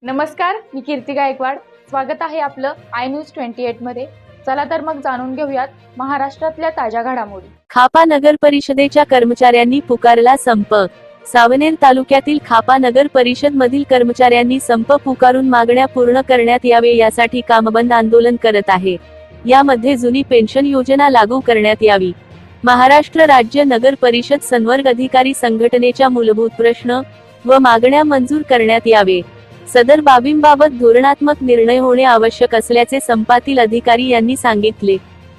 नमस्कार, मी कीर्ती गायकवाड. स्वागत आहे आपलं आय न्यूज 28 मध्ये. चला तर मग जाणून घेऊयात महाराष्ट्रातल्या ताज्या घडामोडी. खापा नगर परिषदेच्या कर्मचाऱ्यांनी पुकारला संप. सावनेर तालुक्यातील खापा नगर परिषद मधील कर्मचाऱ्यांनी संप पुकारून मागण्या पूर्ण करण्यात यावे यासाठी कामबंद आंदोलन करत आहे. यामध्ये जुनी पेन्शन योजना लागू करण्यात यावी, महाराष्ट्र राज्य नगर परिषद संवर्ग अधिकारी संघटनेच्या मूलभूत प्रश्न व मागण्या मंजूर करण्यात यावे. सदर बाबींबाबत धोरणात्मक निर्णय होणे आवश्यक असल्याचे संपातील अधिकारी यांनी सांगितले.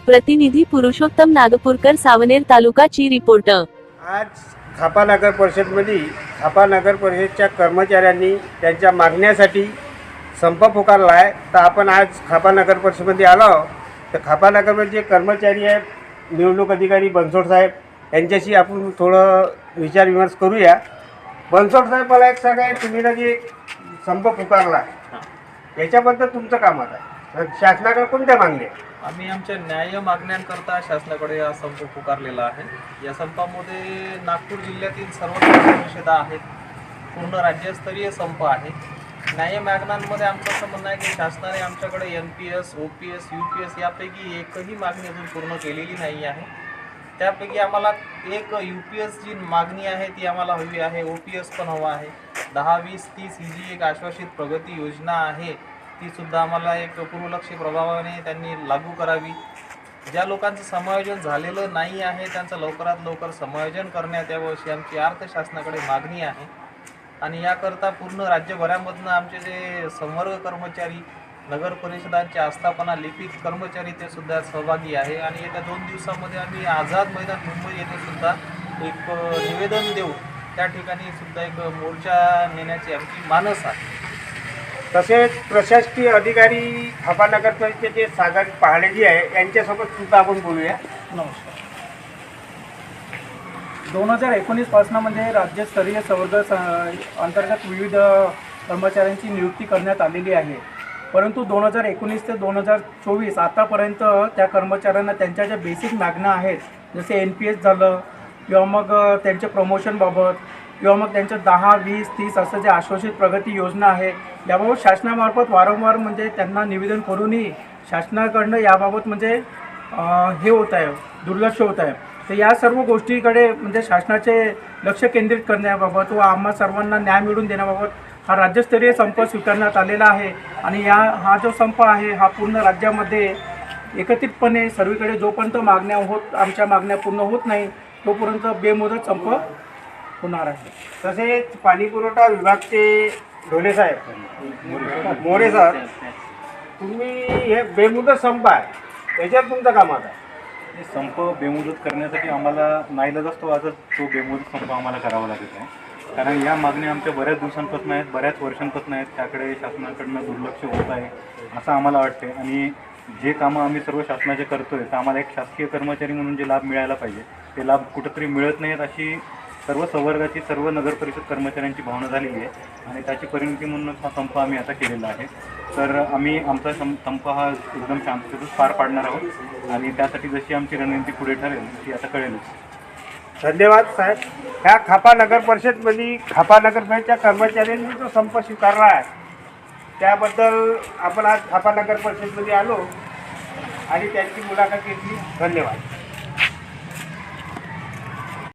प्रतिनिधी पुरुषोत्तम नागपूरकर, सावनेर तालुका ची रिपोर्टर. आज खापा नगर परिषदमध्ये खापा नगर परिषदच्या कर्मचाऱ्यांनी त्यांच्या मागण्यासाठी संप पुकारला आहे. तर आपण आज खापा नगर परिषदमध्ये आलो आहोत. तर खापा नगरमध्ये जे कर्मचारी आहेत, निवडणूक अधिकारी बनसोड साहेब, यांच्याशी आपण थोडं विचारविमर्श करूया. बनसोड साहेब, मला एक सांगा, तुम्ही ना जे संप पुकारला याच्याबद्दल तुमचं काम आहे, शासनाकडे कोणत्या मागण्या? आम्ही आमच्या न्याय मागण्यांकरता शासनाकडे हा संप पुकारलेला आहे. या संपामध्ये नागपूर जिल्ह्यातील सर्व परिषदा आहेत. पूर्ण राज्यस्तरीय संप आहे. न्याय मागण्यांमध्ये आमचं असं म्हणणं आहे की शासनाने आमच्याकडे NPS, OPS, UPS यापैकी एकही मागणी अजून पूर्ण केलेली नाही आहे. त्यापैकी आम्हाला एक UPS जी मागणी आहे ती आम्हाला हवी आहे. OPS पण हवा आहे. 10, 20, 30 ही जी एक आश्वासित प्रगती योजना आहे ती सुद्धा आम्हाला एक पूर्वलक्षी प्रभावाने त्यांनी लागू करावी. ज्या लोकांचं समायोजन झालेलं नाही आहे त्यांचं लवकरात लवकर समायोजन करण्यात यावं अशी आमची शासनाकडे मागणी आहे. आणि याकरता पूर्ण राज्यभरामधनं आमचे जे संवर्ग कर्मचारी, नगर परिषदांचे आस्थापना लिपिक कर्मचारी ते सुद्धा सहभागी आहे. आणि येत्या 2 दिवसामध्ये आम्ही आझाद मैदान मुंबई येथे सुद्धा एक निवेदन देऊ. त्या ठिकाणी सुद्धा एक मोर्चा नेण्याची आमची मानस आहे. तसेच प्रशासकीय अधिकारी खापा नगर परिषदेचे सागर पहाडेजी आहे, यांच्यासोबत सुद्धा आपण बोलूया. नमस्कार. 2019 पासून म्हणजे राज्यस्तरीय संवर्ग अंतर्गत विविध कर्मचाऱ्यांची नियुक्ती करण्यात आलेली आहे. परंतु 2019 ते 2024 आतापर्यंत त्या कर्मचाऱ्यांना त्यांच्या ज्या बेसिक मागण्या आहेत, जसे NPS झालं किंवा मग त्यांच्या प्रमोशनबाबत किंवा मग त्यांच्या 10, 20, 30 असं जे आश्वासित प्रगती योजना आहे याबाबत शासनामार्फत वारंवार म्हणजे त्यांना निवेदन करूनही शासनाकडनं याबाबत म्हणजे हे होत आहे, दुर्लक्ष होत आहे. तर या सर्व गोष्टीकडे म्हणजे शासनाचे लक्ष केंद्रित करण्याबाबत व आम्हा सर्वांना न्याय मिळवून देण्याबाबत हा राज्यस्तरीय संप स्वीकारण्यात आलेला आहे. आणि हा जो संप आहे हा पूर्ण राज्यामध्ये एकत्रितपणे सर्वीकडे जोपर्यंत आमच्या मागण्या पूर्ण होत नाही तोपर्यंत बेमुदत संप होणार आहे. तसेच पाणीपुरवठा विभागचे ढोले साहेब, मोरे सर, तुम्ही हे बेमुदत संप आहे याच्यात तुमचं काम आहे. हे संप बेमुदत करण्यासाठी आम्हाला नाईलाज असतो. आता तो बेमुदत संप आम्हाला करावा लागत आहे. कारण या मागण्या आमच्या बऱ्याच दिवसांपासून आहेत, बऱ्याच वर्षांपासून आहेत. त्याकडे शासनाकडनं दुर्लक्ष होत आहे असं आम्हाला वाटते. आणि जे कामं आम्ही सर्व शासनाचे करतो आहे तर आम्हाला एक शासकीय कर्मचारी म्हणून जे लाभ मिळायला पाहिजे ते लाभ कुठंतरी मिळत नाहीत अशी सर्व संवर्गाची, सर्व नगर परिषद कर्मचाऱ्यांची भावना झालेली आहे. आणि त्याची परिणती म्हणून हा संप आम्ही आता केलेला आहे. तर आम्ही आमचा संप हा एकदम शांततेतच पार पाडणार आहोत. आणि त्यासाठी जशी आमची रणनीती पुढे ठरेल ती आता कळेलच. धन्यवाद साहेब. ह्या खापा नगर परिषदमध्ये खापा नगर परिषदच्या कर्मचाऱ्यांनी जो संप स्वीकारला आहे त्याबद्दल आपण आज खापा नगर परिषदमध्ये आलो आणि त्यांची मुलाखत घेतली. धन्यवाद.